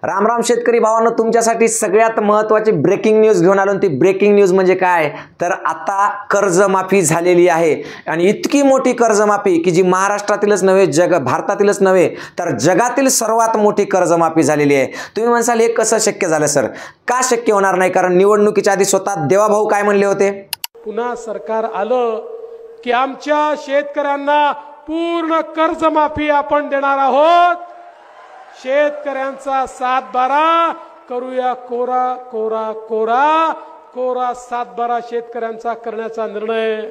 राम राम शेतकरी भावांनो, तुमच्यासाठी सगळ्यात महत्त्वाची ब्रेकिंग न्यूज घेऊन आलो। ती ब्रेकिंग न्यूज म्हणजे काय तर आता कर्जमाफी झालेली आहे आणि इतकी मोठी कर्जमाफी की जी महाराष्ट्रातीलच नव्हे भारतातीलच नव्हे तर जगातील सर्वात मोठी कर्जमाफी झालेली आहे। तुम्ही म्हणसाल हे कसं शक्य झालं सर? का शक्य होणार नाही? कारण निवडणुकीच्या आधी स्वतः देवाभाऊ काय म्हणले होते? पुन्हा सरकार आलं की आमच्या शेतकऱ्यांना पूर्ण कर्जमाफी आपण देणार आहोत। शेतकऱ्यांचा 7-12 करूया कोरा कोरा कोरा कोरा 7-12 शेतकऱ्यांचा करण्याचा निर्णय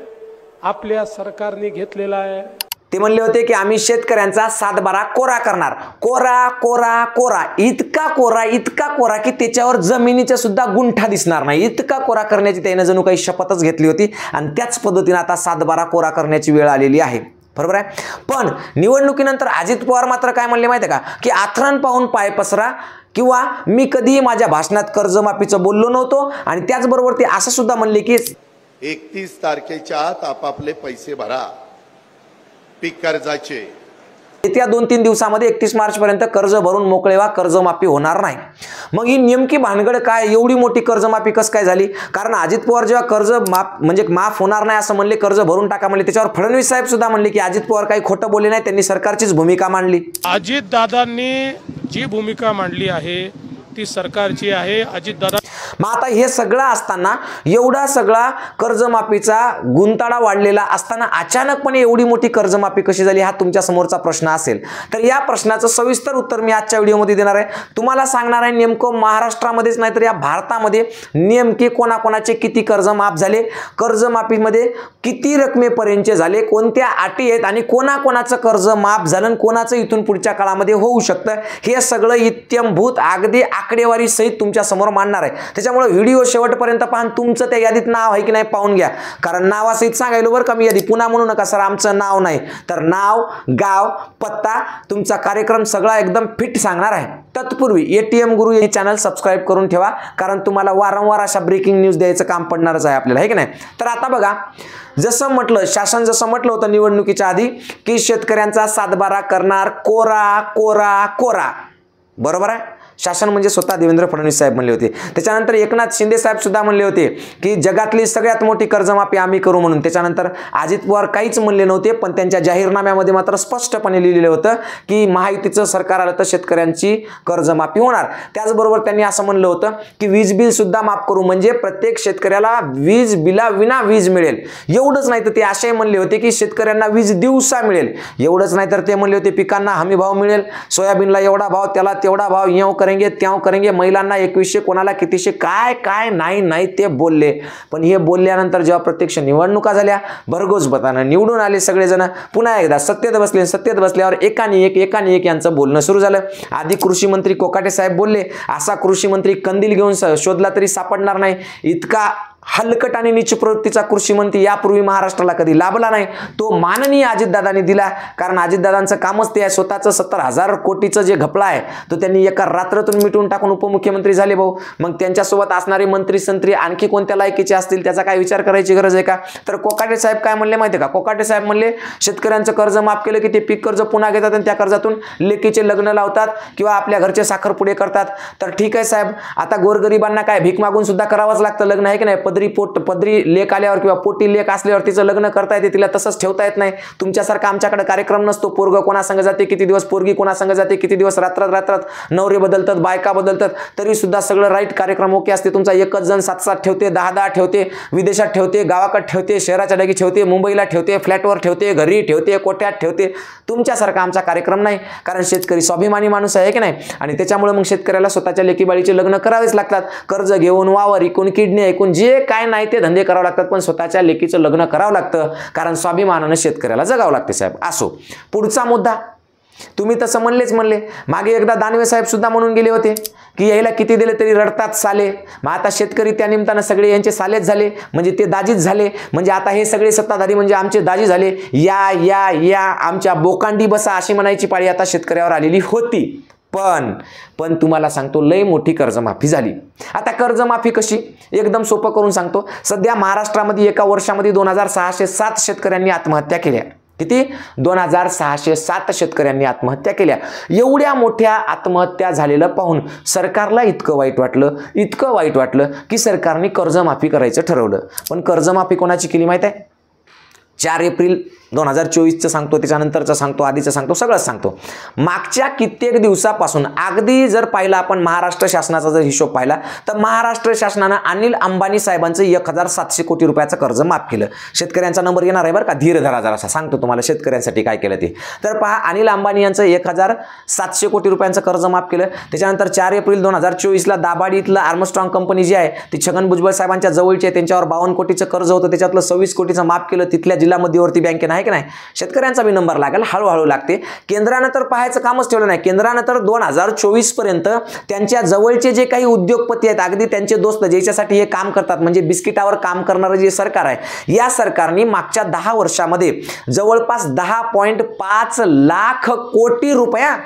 आपल्या सरकारने घेतलेला आहे। ते म्हणले होते की आम्ही शेतकऱ्यांचा 7-12 कोरा करणार। कोरा कोरा कोरा, इतका कोरा की त्याच्यावर जमिनीचा सुद्धा गुंठा दिसणार नाही, इतका कोरा करण्याची त्याने जणू काही शपथच घेतली होती आणि त्याच पद्धतीने आता 7-12 कोरा करण्याची वेळ आलेली आहे। बरोबर आहे। पण निवडणुकीनंतर अजित पवार मात्र काय म्हणले माहिती आहे का की आथरण पाहून पाय पसरा, किंवा मी कधीही माझ्या भाषणात कर्जमाफीचं बोललो नव्हतो आणि त्याचबरोबर ते असं सुद्धा म्हणले की 31 तारखेच्या आत आपापले पैसे भरा पीक कर्जाचे। येत्या 2-3 दिवसामध्ये 31 मार्च पर्यंत कर्ज भरून मोकळे व्हा, कर्जमाफी होणार नाही। मग ही नेमकी भानगड काय? एवढी मोठी कर्जमाफी कसं काय झाली? कारण अजित पवार जेव्हा कर्ज माफ होणार नाही असं म्हणले, कर्ज भरून टाका म्हणले, त्याच्यावर फडणवीस साहेब सुद्धा म्हणले की अजित पवार काही खोटं बोलले नाही, त्यांनी सरकारचीच भूमिका मांडली। अजित दादांनी जी भूमिका मांडली आहे ती सरकारची आहे। अजित दादा मग आता हे सगळं असताना, एवढा सगळा कर्जमाफीचा गुंताळा वाढलेला असताना अचानकपणे एवढी मोठी कर्जमाफी कशी झाली हा तुमच्या समोरचा प्रश्न असेल। तर या प्रश्नाचं सविस्तर उत्तर मी आजच्या व्हिडिओमध्ये देणार आहे। तुम्हाला सांगणार आहे नेमकं महाराष्ट्रामध्येच नाही तर या भारतामध्ये नेमके कोणाकोणाचे किती कर्ज माफ झाले, कर्जमाफीमध्ये किती रकमेपर्यंतचे झाले, कोणत्या अटी आहेत आणि कोणाकोणाचं कर्ज माफ झालं आणि कोणाचं इथून पुढच्या काळामध्ये होऊ शकतं, हे सगळं इत्यंभूत अगदी आकडेवारी सहित तुमच्या समोर मांडणार आहे। त्याच्यामुळे व्हिडिओ शेवटपर्यंत पाहून तुमचं त्या यादीत नाव आहे की नाही पाहून घ्या, कारण नावासहित सांगायलो बरं का मी यादी। पुन्हा म्हणू नका सर आमचं नाव नाही, तर नाव, गाव, पत्ता, तुमचा कार्यक्रम सगळा एकदम फिट सांगणार आहे। तत्पूर्वी एटीएम गुरु हे चॅनल सबस्क्राइब करून ठेवा, कारण तुम्हाला वारंवार अशा ब्रेकिंग न्यूज द्यायचं काम पडणारच आहे आपल्याला, आहे की नाही। तर आता बघा, जसं म्हटलं शासन जसं म्हटलं होतं निवडणुकीच्या आधी की शेतकऱ्यांचा 7-12 करणार कोरा कोरा कोरा, बरोबर आहे। शासन म्हणजे स्वतः देवेंद्र फडणवीस साहेब म्हणले होते। त्याच्यानंतर एकनाथ शिंदे साहेब सुद्धा म्हणले होते की जगातली सगळ्यात मोठी कर्जमाफी आम्ही करू म्हणून। त्याच्यानंतर अजित पवार काहीच म्हणले नव्हते, पण त्यांच्या जाहीरनाम्यामध्ये मात्र स्पष्टपणे लिहिलेलं होतं की महायुतीचं सरकार आलं तर शेतकऱ्यांची कर्जमाफी होणार। त्याचबरोबर त्यांनी असं म्हणलं होतं की वीज बिल सुद्धा माफ करू, म्हणजे प्रत्येक शेतकऱ्याला वीज बिलाविना वीज मिळेल। एवढंच नाही तर ते असे म्हणले होते की शेतकऱ्यांना वीज दिवसा मिळेल। एवढंच नाही तर ते म्हणले होते पिकांना हमी भाव मिळेल, सोयाबीनला एवढा भाव, त्याला तेवढा भाव, येऊ करेंगे त्याव करेंगे, महिलांना 2100, कोणाला कितीशे, काय काय नाही ते बोलले। पण हे बोलल्यानंतर जेव्हा प्रत्यक्ष निवडणुका झाल्या, भरघोस मतानं निवडून आले सगळेजण, पुन्हा एकदा सत्तेत बसल्यावर एकाने एक यांचं बोलणं सुरू झालं। आधी कृषी मंत्री कोकाटे साहेब बोलले, असा कृषी मंत्री कंदील घेऊन शोधला तरी सापडणार नाही, इतका हलकट आणि नीच प्रवृत्तीचा कृषी मंत्री यापूर्वी महाराष्ट्राला कधी लाभला नाही। तो माननीय अजितदादांनी दिला, कारण अजितदादांचं कामच ते आहे, स्वतःचं 70,000 कोटीचं जे घपला आहे तो त्यांनी एका रात्रातून मिटवून टाकून उपमुख्यमंत्री झाले भाऊ। मग त्यांच्यासोबत असणारे मंत्री संत्री आणखी कोणत्या लायकीचे असतील त्याचा काय विचार करायची गरज आहे का? तर कोकाटे साहेब काय म्हणले माहिती आहे का? कोकाटे साहेब म्हणले शेतकऱ्यांचं कर्ज माफ केलं की ते पीक कर्ज पुन्हा घेतात आणि त्या कर्जातून लेकीचे लग्न लावतात किंवा आपल्या घरचे साखरपुडे करतात। तर ठीक आहे साहेब, आता गोरगरिबांना काय भीक मागून सुद्धा करावंच लागतं लग्न, आहे की नाही। पदरी लेक आल्यावर किंवा पोटी लेक असल्यावर तिचं लग्न करता येते, तिला तसंच ठेवता येत नाही। तुमच्यासारखा आमच्याकडे कार्यक्रम नसतो, पोरग कोणा संग जाते किती दिवस, पोरगी कोणा संग जाते किती दिवस, रात्रात नवरे बदलतात, बायका बदलतात, तरी सुद्धा सगळं राईट कार्यक्रम ओके असते। तुमचा एकच जण 7-7 ठेवते, 10-10 ठेवते, विदेशात ठेवते, गावाकडे ठेवते, शहराच्या डगी ठेवते, मुंबईला ठेवते, फ्लॅटवर ठेवते, घरी ठेवते, कोट्यात ठेवते। तुमच्यासारखा आमचा कार्यक्रम नाही, कारण शेतकरी स्वाभिमानी माणूस आहे की नाही। आणि त्याच्यामुळे मग शेतकऱ्याला स्वतःच्या लेकीबाळीचे लग्न करावेच लागतात, कर्ज घेऊन, वावर इकून, किडनी ऐकून, जे काय नाही ते धंदे करावे लागतात, पण स्वतःच्या लेकीचं लग्न करावं लागतं, कारण स्वाभिमानानं शेतकऱ्याला जगावं लागते साहेब। असो, पुढचा मुद्दा, तुम्ही तसं म्हणले, मागे एकदा दानवे साहेब सुद्धा म्हणून गेले होते की यायला किती दिले तरी रडतात साले। मग आता शेतकरी त्या निमित्तानं सगळे यांचे सालेच झाले, म्हणजे ते दाजीच झाले, म्हणजे आता हे सगळे सत्ताधारी म्हणजे आमचे दाजी झाले। या या या आमच्या बोकांडी बसा अशी म्हणायची पाळी आता शेतकऱ्यावर आलेली होती। पण तुम्हाला सांगतो लय मोठी कर्जमाफी झाली। आता कर्जमाफी कशी, एकदम सोपं करून सांगतो। सध्या महाराष्ट्रामध्ये एका वर्षामध्ये 2607 शेतकऱ्यांनी आत्महत्या केल्या। किती? 2607 शेतकऱ्यांनी आत्महत्या केल्या. एवढ्या मोठ्या आत्महत्या झालेलं पाहून सरकारला इतकं वाईट वाटलं की सरकारने कर्जमाफी करायचं ठरवलं. पण कर्जमाफी कोणाची केली माहित आहे? 4 एप्रिल 2024चं सांगतो, त्याच्यानंतरचं सांगतो, आधीचं सांगतो, सगळंच सांगतो. मागच्या कित्येक दिवसापासून अगदी जर पाहिला आपण महाराष्ट्र शासनाचा जर हिशोब पाहिला तर महाराष्ट्र शासनानं अनिल अंबानी साहेबांचं 1700 कोटी रुपयाचं कर्ज माफ केलं. शेतकऱ्यांचा नंबर येणार आहे बरं का, धीर धरा जरासा, सांगतो तुम्हाला शेतकऱ्यांसाठी काय केलं ते. तर पहा, अनिल अंबानी यांचं 1700 कोटी रुपयांचं कर्ज माफ केलं. त्याच्यानंतर 4 एप्रिल 2024ला दाभाडी इथलं आर्मस्ट्रॉंग कंपनी जी आहे ती छगन भुजबळ साहेबांच्या जवळची आहे, त्यांच्यावर 52 कोटीचं कर्ज होतं, त्याच्यातलं 26 कोटीचं माफ केलं. तिथल्या जिल्हा मध्यवर्ती बँकेनं, आहे की नाही. शेतकऱ्यांचा बी नंबर लागेल, हळूहळू लागते. केंद्रानं तर पाहायचं कामच ठेवलं नाही. केंद्रानं तर 2024 पर्यंत त्यांच्या जवळचे जे काही उद्योगपती आहेत, अगदी त्यांचे दोस्त ज्याच्यासाठी हे काम करतात, म्हणजे बिस्किटावर काम करणारं जे सरकार आहे, या सरकारने मागच्या 10 वर्षामध्ये जवळपास 10.5 लाख कोटी रुपया,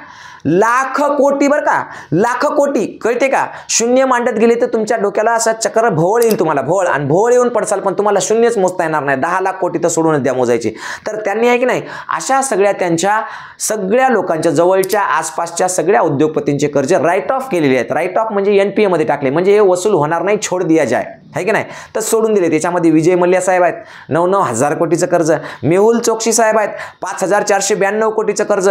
लाख कोटी बरं का, लाख कोटी, कळते का? शून्य मांडत गेले तर तुमच्या डोक्याला असा चक्र भोवळ येईल, तुम्हाला भोवळ, आणि भोवळ येऊन पडसाल, पण तुम्हाला शून्यच मोजता येणार नाही. 10 लाख कोटी तर सोडूनच द्या मोजायचे. तर त्यांनी, आहे की नाही, अशा सगळ्या त्यांच्या सगळ्या लोकांच्या जवळच्या आसपासच्या सगळ्या उद्योगपतींचे कर्ज राईट ऑफ केलेले आहेत. राईट ऑफ म्हणजे NPA मध्ये टाकले, म्हणजे हे वसूल होणार नाही, छोड दिया जाय, आहे की नाही. तर सोडून दिले. त्याच्यामध्ये विजय मल्ल्या साहेब आहेत, 9,000 कोटीचं कर्ज. मेहुल चोक्सी साहेब आहेत, 5492 कोटीचं कर्ज.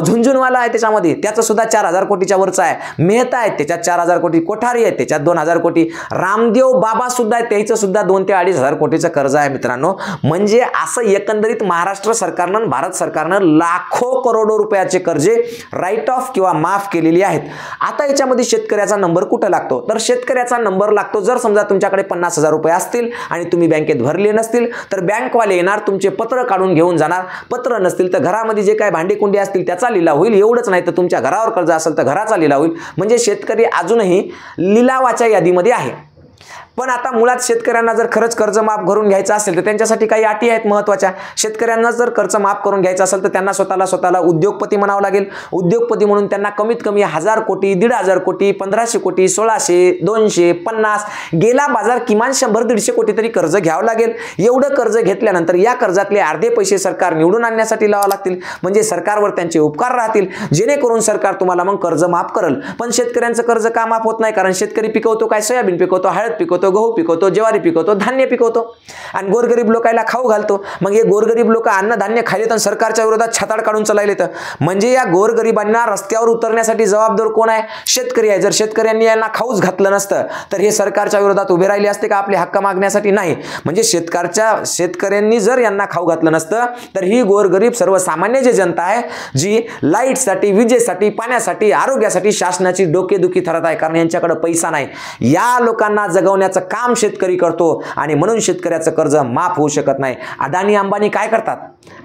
झुंझुनवाला आहे त्याच्यामध्ये, त्याचं सुद्धा 4000 कोटीच्या वरचं आहे. मेहता आहेत, त्याच्यात 4000 कोटी. कोठारी आहेत, त्याच्यात 2000 कोटी. रामदेव बाबा सुद्धा आहे, त्याचं सुद्धा 2 ते 2,500 कोटीचं कर्ज आहे मित्रांनो. म्हणजे असं एकंदरीत महाराष्ट्र सरकारनं, भारत सरकारनं लाखो करोडो रुपयाचे कर्जे राईट ऑफ किंवा माफ केलेली आहेत. आता याच्यामध्ये शेतकऱ्याचा नंबर कुठं लागतो? तर शेतकऱ्याचा नंबर लागतो जर समजा तुमच्याकडे 50,000 रुपये असतील आणि तुम्ही बँकेत भरले नसतील तर बँकवाले येणार, तुमचे पत्र काढून घेऊन जाणार. पत्र नसतील तर घरामध्ये जे काय भांडेकुंडे असतील त्याचा लिलाव होईल. एवढंच नाही तर तुमच्या घरावर कर्ज असेल तर घराचा लिलाव होईल. म्हणजे शेतकरी अजूनही लिलावाच्या यादीमध्ये आहे. पण आता मुळात शेतकऱ्यांना जर खरंच कर्ज माफ करून घ्यायचं असेल तर त्यांच्यासाठी काही अटी आहेत महत्त्वाच्या. शेतकऱ्यांना जर कर्ज माफ करून घ्यायचं असेल तर त्यांना स्वतःला उद्योगपती म्हणावं लागेल. उद्योगपती म्हणून त्यांना कमीत कमी 1000 कोटी, 1,500 कोटी, 1500 कोटी, 1600, 200, 50, गेला बाजार किमान 100-150 कोटी तरी कर्ज घ्यावं लागेल. एवढं कर्ज घेतल्यानंतर या कर्जातले अर्धे पैसे सरकार निवडून आणण्यासाठी लावावे लागतील. म्हणजे सरकारवर त्यांचे उपकार राहतील, जेणेकरून सरकार तुम्हाला मग कर्ज माफ करेल. पण शेतकऱ्यांचं कर्ज का माफ होत नाही? कारण शेतकरी पिकवतो काय? सोयाबीन पिकवतो, हळद पिकवतो, गहू पिकवतो, ज्वारी पिकवतो, धान्य पिकवतो आणि गोरगरीब लोकांना खाऊ घालतो. मग हे गोरगरीब लोक अन्नधान्य खायले तर सरकारच्या विरोधात छाताड काढून चालले. तर म्हणजे या गोरगरिबांना रस्त्यावर उतरण्यासाठी जबाबदार कोण आहे? शेतकरी आहे. जर शेतकऱ्यांनी यांना खाऊच घातलं नसतं तर हे सरकारच्या विरोधात उभे राहिले असते का आपले हक्क मागण्यासाठी? नाही. म्हणजे शेतकऱ्यांनी जर यांना खाऊ घातलं नसतं तर ही गोरगरीब सर्वसामान्य जे जनता आहे, जी लाईटसाठी, विजेसाठी, पाण्यासाठी, आरोग्यासाठी शासनाची डोकेदुखी ठरत आहे, कारण यांच्याकडे पैसा नाही. या लोकांना जगवण्याचं काम शेतकरी करतो आणि म्हणून शेतकऱ्याचं कर्ज माफ होऊ शकत नाही. अदानी अंबानी काय करतात?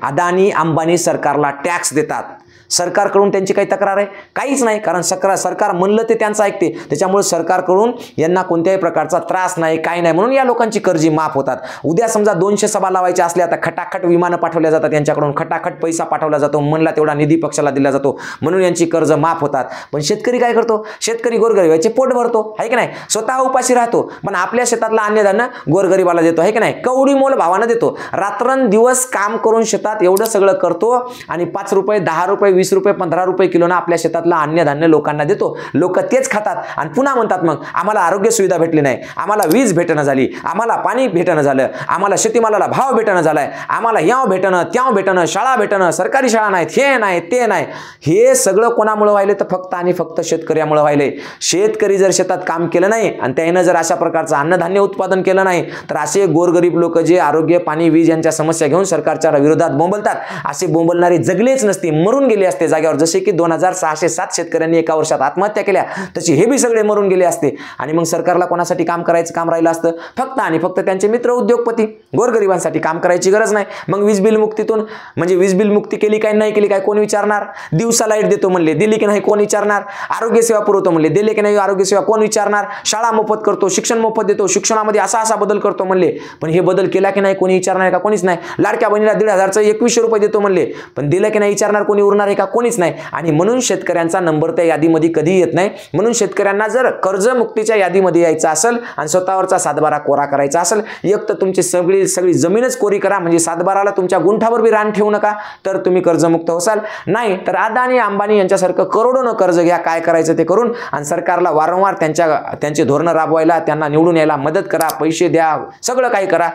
अदानी अंबानी सरकारला टॅक्स देतात. सरकारकडून त्यांची काही तक्रार आहे? काहीच नाही. कारण सरकार म्हणलं ते त्यांचं ऐकते. त्याच्यामुळे सरकारकडून यांना कोणत्याही प्रकारचा त्रास नाही, काही नाही. म्हणून या लोकांची कर्जे माफ होतात. उद्या समजा 200 सभा लावायच्या असल्या तर खटाखट विमानं पाठवल्या जातात यांच्याकडून, खटाखट पैसा पाठवला जातो, म्हणला तेवढा निधी पक्षाला दिला जातो, म्हणून यांची कर्ज माफ होतात. पण शेतकरी काय करतो? शेतकरी गोरगरिबाचे पोट भरतो, आहे की नाही, स्वतः उपाशी राहतो, पण आपल्या शेतातला अन्नधान्य गोरगरिबाला देतो, आहे की नाही, कवडी मोल भावानं देतो. रात्रंदिवस काम करून शेतात एवढं सगळं करतो आणि 5 रुपये, 10 रुपये, 20 रुपये, 15 रुपये किलोनं आपल्या शेतातलं अन्नधान्य लोकांना देतो. लोक तेच खातात आणि पुन्हा म्हणतात मग आम्हाला आरोग्य सुविधा भेटली नाही, आम्हाला वीज भेटणं झाली, आम्हाला पाणी भेटणं झालं, आम्हाला शेतीमालाला भाव भेटणं झालाय, आम्हाला याव भेटणं, त्याव भेटणं, शाळा भेटणं, सरकारी शाळा नाहीत, हे नाही, ते नाही. हे सगळं कोणामुळे व्हायले? तर फक्त आणि फक्त शेतकऱ्यामुळे व्हायले. शेतकरी जर शेतात काम केलं नाही आणि त्यानं जर अशा प्रकारचं अन्नधान्य उत्पादन केलं नाही तर असे गोरगरीब लोक जे आरोग्य, पाणी, वीज यांच्या समस्या घेऊन सरकारच्या विरोधात बोंबलतात, असे बोंबलणारे जगलेच नसते, मरून गेले असते जागेवर. जसे की 2607 शेतकऱ्यांनी एका वर्षात आत्महत्या केल्या, तसे हे बी सगळे मरून गेले असते. आणि मग सरकारला कोणासाठी काम करायचं काम राहिलं असतं? फक्त आणि फक्त त्यांचे मित्र उद्योगपती. गोरगरिबांसाठी काम करायची गरज नाही. मग वीज बिल मुक्तीतून, म्हणजे वीज बिल मुक्ती केली काय नाही केली काय कोण विचारणार? दिवसा लाईट देतो म्हणले, दिली की नाही कोण विचारणार? आरोग्य सेवा पुरवतो म्हणले, दिले की नाही आरोग्य सेवा कोण विचारणार? शाळा मोफत करतो, शिक्षण मोफत देतो, शिक्षणामध्ये असा बदल करतो म्हणले, पण हे बदल केला की नाही कोणी विचारणार का? कोणीच नाही. लाडक्या बहिणीला 1,500चं 2100 रुपये देतो म्हणले, पण दिलं की नाही विचारणार कोणी? उरणार आहे का? कोणीच नाही. आणि म्हणून शेतकऱ्यांचा नंबर त्या यादीमध्ये कधी येत नाही. म्हणून शेतकऱ्यांना जर कर्जमुक्तीच्या यादीमध्ये यायचं असेल आणि स्वतःवरचा सातबारा कोरा करायचा असेल, एक तर तुमची सगळी जमीनच कोरी करा, म्हणजे सातबाराला तुमच्या गुंठावर बी रान ठेवू नका, तर तुम्ही कर्जमुक्त होसाल. नाही तर अदानी अंबानी यांच्यासारखं करोडोनं कर्ज घ्या, काय करायचं ते करून, आणि सरकारला वारंवार त्यांचे धोरणं राबवायला, त्यांना निवडून यायला मदत करा, पैसे द्या, सगळं काही करा,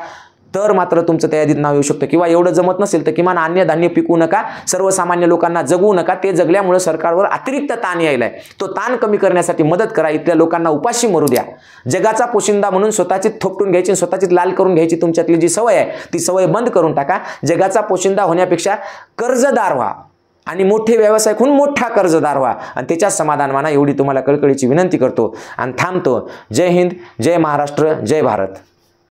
तर मात्र तुमचं त्या यादीत नाव येऊ शकतं. किंवा एवढं जमत नसेल तर किमान अन्य धान्य पिकवू नका, सर्वसामान्य लोकांना जगवू नका. ते जगल्यामुळे सरकारवर अतिरिक्त ताण यायलाय, तो ताण कमी करण्यासाठी मदत करा. इथल्या लोकांना उपाशी मरू द्या. जगाचा पोशिंदा म्हणून स्वतःचीच थोपटून घ्यायची, स्वतःचीच लाल करून घ्यायची तुमच्यातली जी सवय आहे, ती सवय बंद करून टाका. जगाचा पोशिंदा होण्यापेक्षा कर्जदार व्हा आणि मोठे व्यवसाय करून मोठा कर्जदार व्हा, आणि त्याच्यात समाधान माना. एवढी तुम्हाला कळकळीची विनंती करतो आणि थांबतो. जय हिंद, जय महाराष्ट्र, जय भारत.